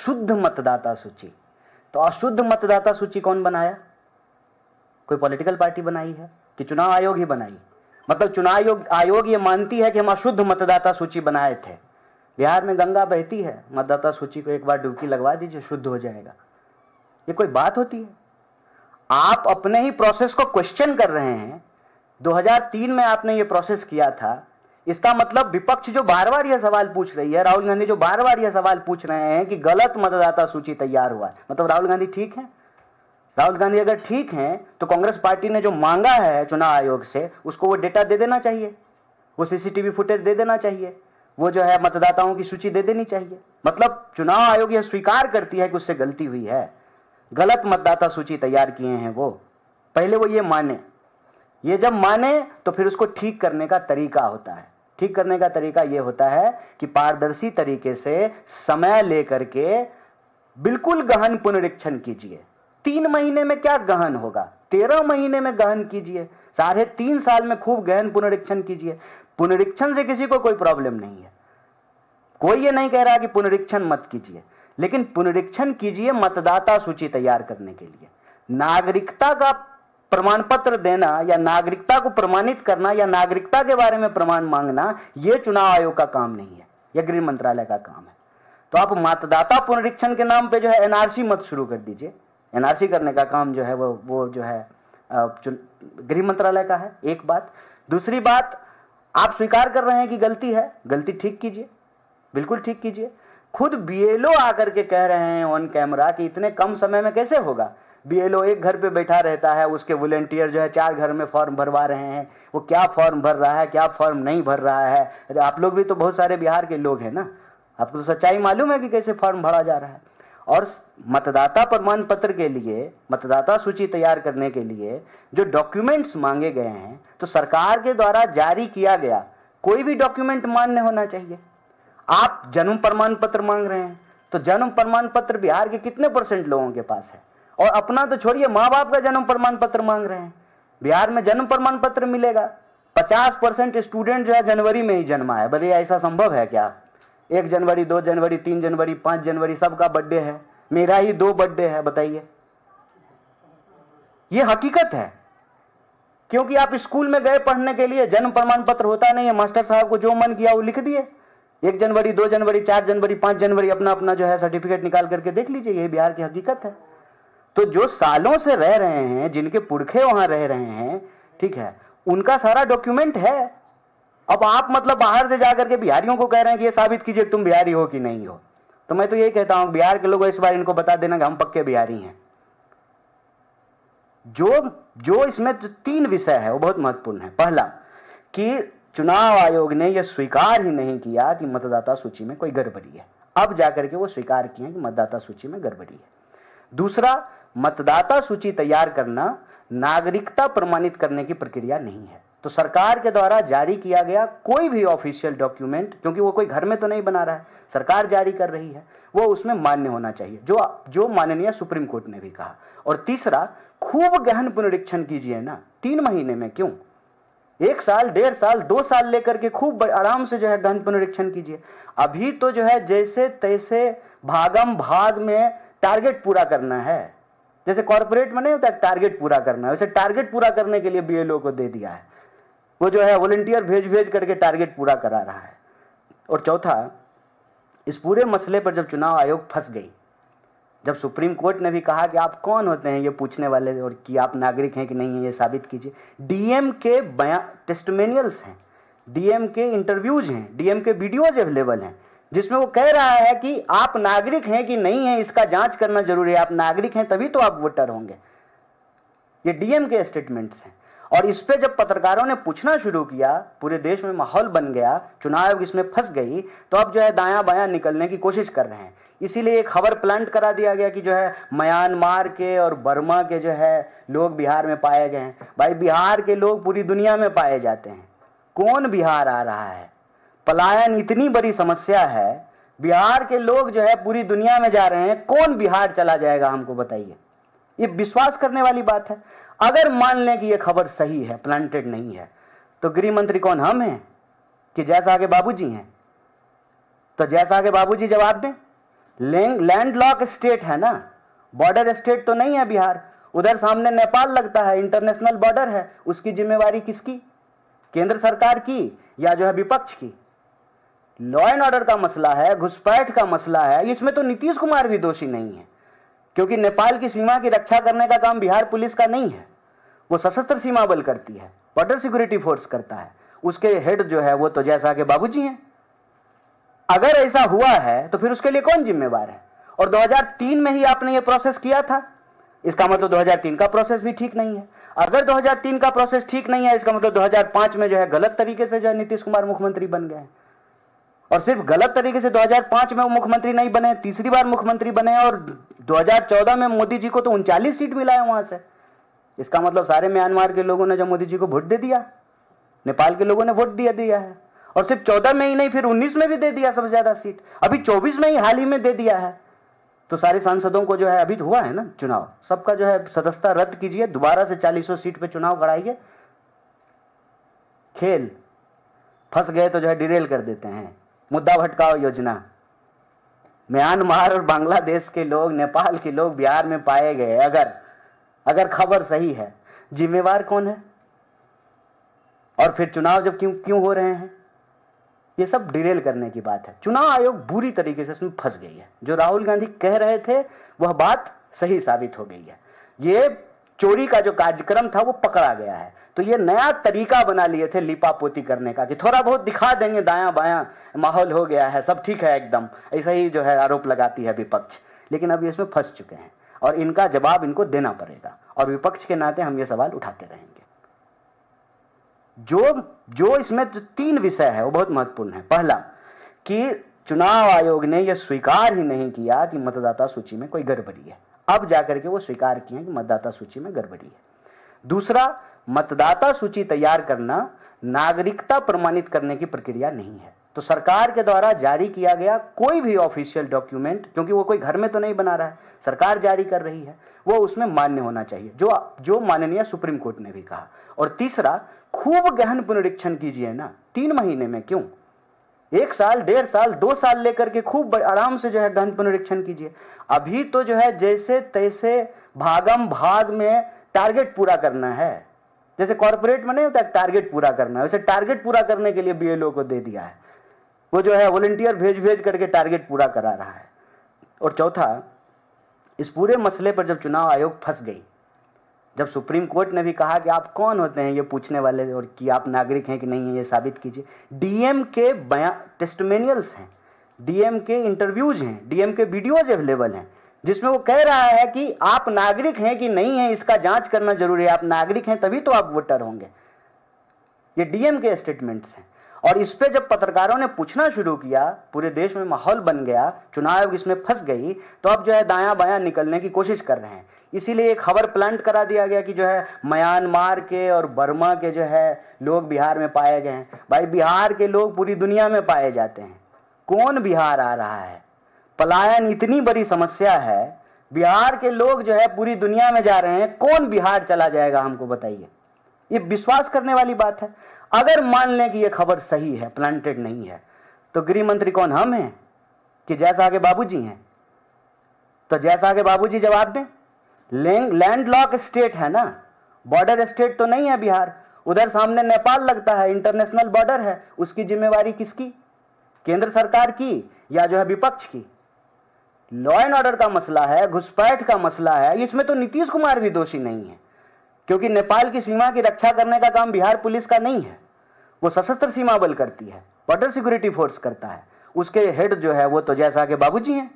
अशुद्ध मतदाता सूची। तो अशुद्ध मतदाता सूची कौन बनाया? कोई पॉलिटिकल पार्टी बनाई है कि चुनाव आयोग ही बनाई? मतलब चुनाव आयोग ये मानती है कि हम अशुद्ध मतदाता सूची बनाए थे। बिहार में गंगा बहती है, मतदाता सूची को एक बार डुबकी लगवा दीजिए, शुद्ध हो जाएगा। ये कोई बात होती है? आप अपने ही प्रोसेस को क्वेश्चन कर रहे हैं। 2003 में आपने ये प्रोसेस किया था। इसका मतलब विपक्ष जो बार बार यह सवाल पूछ रही है, राहुल गांधी जो बार बार यह सवाल पूछ रहे हैं कि गलत मतदाता सूची तैयार हुआ है, मतलब राहुल गांधी ठीक है? राहुल गांधी अगर ठीक हैं तो कांग्रेस पार्टी ने जो मांगा है चुनाव आयोग से, उसको वो डेटा दे देना चाहिए, वो सीसीटीवी फुटेज दे देना चाहिए, वो जो है मतदाताओं की सूची दे देनी चाहिए। मतलब चुनाव आयोग यह स्वीकार करती है कि उससे गलती हुई है, गलत मतदाता सूची तैयार किए हैं वो। पहले वो ये माने, ये जब माने तो फिर उसको ठीक करने का तरीका होता है। ठीक करने का तरीका ये होता है कि पारदर्शी तरीके से समय लेकर के बिल्कुल गहन पुनरीक्षण कीजिए। 3 महीने में क्या गहन होगा, 13 महीने में गहन कीजिए, 3.5 साल में खूब गहन पुनरीक्षण कीजिए। पुनरीक्षण से किसी को कोई प्रॉब्लम नहीं है, कोई ये नहीं कह रहा कि पुनरीक्षण मत कीजिए, लेकिन पुनरीक्षण कीजिए मतदाता सूची तैयार करने के लिए। नागरिकता का प्रमाण पत्र देना या नागरिकता को प्रमाणित करना या नागरिकता के बारे में प्रमाण मांगना, यह चुनाव आयोग का काम नहीं है, यह गृह मंत्रालय का काम है। तो आप मतदाता पुनरीक्षण के नाम पे जो है एनआरसी मत शुरू कर दीजिए। एनआरसी करने का काम जो है वो जो है गृह मंत्रालय का है, एक बात। दूसरी बात, आप स्वीकार कर रहे हैं कि गलती है, गलती ठीक कीजिए, बिल्कुल ठीक कीजिए। खुद बीएलओ आकर के कह रहे हैं ऑन कैमरा कि इतने कम समय में कैसे होगा। बीएलओ एक घर पे बैठा रहता है, उसके वॉलंटियर जो है 4 घर में फॉर्म भरवा रहे हैं, वो क्या फॉर्म भर रहा है, क्या फॉर्म नहीं भर रहा है। अरे आप लोग भी तो बहुत सारे बिहार के लोग हैं ना, आपको तो सच्चाई मालूम है कि कैसे फॉर्म भरा जा रहा है। और मतदाता प्रमाण पत्र के लिए, मतदाता सूची तैयार करने के लिए जो डॉक्यूमेंट्स मांगे गए हैं, तो सरकार के द्वारा जारी किया गया कोई भी डॉक्यूमेंट मान्य होना चाहिए। आप जन्म प्रमाण पत्र मांग रहे हैं, तो जन्म प्रमाण पत्र बिहार के कितने % लोगों के पास है? और अपना तो छोड़िए, माँ बाप का जन्म प्रमाण पत्र मांग रहे हैं। बिहार में जन्म प्रमाण पत्र मिलेगा? 50% स्टूडेंट जो है जनवरी में ही जन्मा है। भले ऐसा संभव है क्या? 1 जनवरी, 2 जनवरी, 3 जनवरी, 5 जनवरी सबका बर्थडे है, मेरा ही 2 बर्थडे है, बताइए। ये हकीकत है, क्योंकि आप स्कूल में गए पढ़ने के लिए, जन्म प्रमाण पत्र होता नहीं है, मास्टर साहब को जो मन किया वो लिख दिए। 1 जनवरी, 2 जनवरी, 4 जनवरी, 5 जनवरी अपना अपना जो है सर्टिफिकेट निकाल करके देख लीजिए, ये बिहार की हकीकत है। तो जो सालों से रह रहे हैं, जिनके पुरखे वहां रह रहे हैं, ठीक है, उनका सारा डॉक्यूमेंट है। अब आप मतलब बाहर से जाकर के बिहारियों को कह रहे हैं कि ये साबित कीजिए तुम बिहारी हो कि नहीं हो। तो मैं तो यही कहता हूं, बिहार के लोगों इस बार इनको बता देना कि हम पक्के बिहारी हैं। जो इसमें 3 विषय है वो बहुत महत्वपूर्ण है। पहला कि चुनाव आयोग ने यह स्वीकार ही नहीं किया कि मतदाता सूची में कोई गड़बड़ी है। अब जाकर के वो स्वीकार किए कि मतदाता सूची में गड़बड़ी है। दूसरा, मतदाता सूची तैयार करना नागरिकता प्रमाणित करने की प्रक्रिया नहीं है। तो सरकार के द्वारा जारी किया गया कोई भी ऑफिशियल डॉक्यूमेंट, क्योंकि वो कोई घर में तो नहीं बना रहा है, सरकार जारी कर रही है, वो उसमें मान्य होना चाहिए, जो माननीय सुप्रीम कोर्ट ने भी कहा। और तीसरा, खूब गहन पुनरीक्षण कीजिए ना, 3 महीने में क्यों, 1 साल, 1.5 साल, 2 साल लेकर के खूब आराम से जो है गहन पुनरीक्षण कीजिए। अभी तो जो है जैसे तैसे भागम भाग में टारगेट पूरा करना है, जैसे कॉर्पोरेट में नहीं होता टारगेट पूरा करना है, वैसे टारगेट पूरा करने के लिए बीएलओ को दे दिया है, वो जो है वॉलंटियर भेज करके टारगेट पूरा करा रहा है। और चौथा, इस पूरे मसले पर जब चुनाव आयोग फंस गई, जब सुप्रीम कोर्ट ने भी कहा कि आप कौन होते हैं ये पूछने वाले और कि आप नागरिक हैं कि नहीं है ये साबित कीजिए, डीएम के टेस्टिमोनियल्स हैं, डीएम के इंटरव्यूज हैं, डीएम के वीडियोज अवेलेबल हैं, जिसमें वो कह रहा है कि आप नागरिक हैं कि नहीं है इसका जांच करना जरूरी है, आप नागरिक हैं तभी तो आप वोटर होंगे। ये डीएम के स्टेटमेंट्स हैं। और इस पे जब पत्रकारों ने पूछना शुरू किया, पूरे देश में माहौल बन गया, चुनाव आयोग इसमें फंस गई, तो अब जो है दायां बायां निकलने की कोशिश कर रहे हैं। इसीलिए एक खबर प्लांट करा दिया गया कि जो है म्यांमार के और बर्मा के जो है लोग बिहार में पाए गए हैं। भाई बिहार के लोग पूरी दुनिया में पाए जाते हैं, कौन बिहार आ रहा है? पलायन इतनी बड़ी समस्या है, बिहार के लोग जो है पूरी दुनिया में जा रहे हैं, कौन बिहार चला जाएगा हमको बताइए? ये विश्वास करने वाली बात है। अगर मान लें कि ये खबर सही है, प्लांटेड नहीं है, तो गृह मंत्री कौन, हम हैं कि जैसा के बाबूजी हैं? तो जैसा के बाबूजी जवाब दें। लैंडलॉक स्टेट है ना, बॉर्डर स्टेट तो नहीं है बिहार। उधर सामने नेपाल लगता है, इंटरनेशनल बॉर्डर है। उसकी जिम्मेवारी किसकी? केंद्र सरकार की या जो है विपक्ष की? लॉ एंड ऑर्डर का मसला है, घुसपैठ का मसला है, इसमें तो नीतीश कुमार भी दोषी नहीं है, क्योंकि नेपाल की सीमा की रक्षा करने का काम बिहार पुलिस का नहीं है। वो सशस्त्र सीमा बल करती है, बॉर्डर सिक्योरिटी फोर्स करता है। उसके हेड जो है वो तो जैसा के बाबूजी हैं। अगर ऐसा हुआ है तो फिर उसके लिए कौन जिम्मेवार है? और 2003 में ही आपने ये प्रोसेस किया था, इसका मतलब 2003 का प्रोसेस भी ठीक नहीं है। अगर 2003 का प्रोसेस ठीक नहीं है, इसका मतलब 2005 में जो है गलत तरीके से जो है नीतीश कुमार मुख्यमंत्री बन गए। और सिर्फ गलत तरीके से 2005 में वो मुख्यमंत्री नहीं बने, तीसरी बार मुख्यमंत्री बने, और 2014 में मोदी जी को तो 39 सीट मिला है वहां से। इसका मतलब सारे म्यांमार के लोगों ने जो मोदी जी को वोट दे दिया, नेपाल के लोगों ने वोट दिया है। और सिर्फ 14 में ही नहीं, फिर 19 में भी दे दिया सबसे ज्यादा सीट, अभी 24 में ही हाल ही में दे दिया है। तो सारे सांसदों को जो है, अभी हुआ है ना चुनाव, सबका जो है सदस्यता रद्द कीजिए, दोबारा से 40 सीट पे चुनाव कराइए। खेल फंस गए तो जो है डिरेल कर देते हैं। मुद्दा भटकाओ योजना, म्यांमार और बांग्लादेश के लोग, नेपाल के लोग बिहार में पाए गए, अगर खबर सही है, जिम्मेवार कौन है? और फिर चुनाव जब क्यों हो रहे हैं? ये सब डिरेल करने की बात है। चुनाव आयोग बुरी तरीके से इसमें फंस गई है। जो राहुल गांधी कह रहे थे वह बात सही साबित हो गई है। ये चोरी का जो कार्यक्रम था वो पकड़ा गया है। तो ये नया तरीका बना लिए थे लिपापोती करने का, कि थोड़ा बहुत दिखा देंगे, दायां बायां माहौल हो गया है, सब ठीक है एकदम, ऐसा ही जो है आरोप लगाती है विपक्ष। लेकिन अब इसमें फंस चुके हैं और इनका जवाब इनको देना पड़ेगा, और विपक्ष के नाते हम ये सवाल उठाते रहेंगे। जो इसमें जो 3 विषय है वो बहुत महत्वपूर्ण है। पहला, कि चुनाव आयोग ने यह स्वीकार ही नहीं किया कि मतदाता सूची में कोई गड़बड़ी है। अब जाकर के वो स्वीकार किए कि मतदाता सूची में गड़बड़ी है। दूसरा, मतदाता सूची तैयार करना नागरिकता प्रमाणित करने की प्रक्रिया नहीं है। तो सरकार के द्वारा जारी किया गया कोई भी ऑफिशियल डॉक्यूमेंट, क्योंकि वो कोई घर में तो नहीं बना रहा है, सरकार जारी कर रही है, वो उसमें मान्य होना चाहिए, जो माननीय सुप्रीम कोर्ट ने भी कहा। और तीसरा, खूब गहन पुनरीक्षण कीजिए ना, 3 महीने में क्यों, 1 साल, 1.5 साल, 2 साल लेकर के खूब आराम से जो है गहन पुनरीक्षण कीजिए। अभी तो जो है जैसे तैसे भागम भाग में टारगेट पूरा करना है, जैसे कॉर्पोरेट में नहीं होता टारगेट पूरा करना है, वैसे टारगेट पूरा करने के लिए बीएलओ को दे दिया है। वो जो है वॉलंटियर भेज करके टारगेट पूरा करा रहा है। और चौथा, इस पूरे मसले पर जब चुनाव आयोग फंस गई, जब सुप्रीम कोर्ट ने भी कहा कि आप कौन होते हैं ये पूछने वाले, और कि आप नागरिक हैं कि नहीं है ये साबित कीजिए। डीएम के टेस्टिमोनियल्स हैं, डीएम के इंटरव्यूज हैं, डीएम के वीडियोज अवेलेबल हैं, जिसमें वो कह रहा है कि आप नागरिक हैं कि नहीं है इसका जांच करना जरूरी है, आप नागरिक हैं तभी तो आप वोटर होंगे। ये डीएम के स्टेटमेंट्स हैं। और इस पे जब पत्रकारों ने पूछना शुरू किया, पूरे देश में माहौल बन गया, चुनाव आयोग इसमें फंस गई, तो अब जो है दायां बायां निकलने की कोशिश कर रहे हैं। इसीलिए एक खबर प्लांट करा दिया गया कि जो है म्यांमार के और बर्मा के जो है लोग बिहार में पाए गए हैं। भाई, बिहार के लोग पूरी दुनिया में पाए जाते हैं, कौन बिहार आ रहा है? पलायन इतनी बड़ी समस्या है, बिहार के लोग जो है पूरी दुनिया में जा रहे हैं, कौन बिहार चला जाएगा हमको बताइए? ये विश्वास करने वाली बात है। अगर मान लें कि ये खबर सही है, प्लांटेड नहीं है, तो गृह मंत्री कौन, हम हैं कि जैसा के बाबूजी हैं? तो जैसा के बाबूजी जवाब दें। लैंडलॉक स्टेट है ना, बॉर्डर स्टेट तो नहीं है बिहार। उधर सामने नेपाल लगता है, इंटरनेशनल बॉर्डर है। उसकी जिम्मेवारी किसकी? केंद्र सरकार की या जो है विपक्ष की? लॉ एंड ऑर्डर का मसला है, घुसपैठ का मसला है, इसमें तो नीतीश कुमार भी दोषी नहीं है, क्योंकि नेपाल की सीमा की रक्षा करने का काम बिहार पुलिस का नहीं है। वो सशस्त्र सीमा बल करती है, बॉर्डर सिक्योरिटी फोर्स करता है। उसके हेड जो है वो तो जैसा के बाबूजी हैं।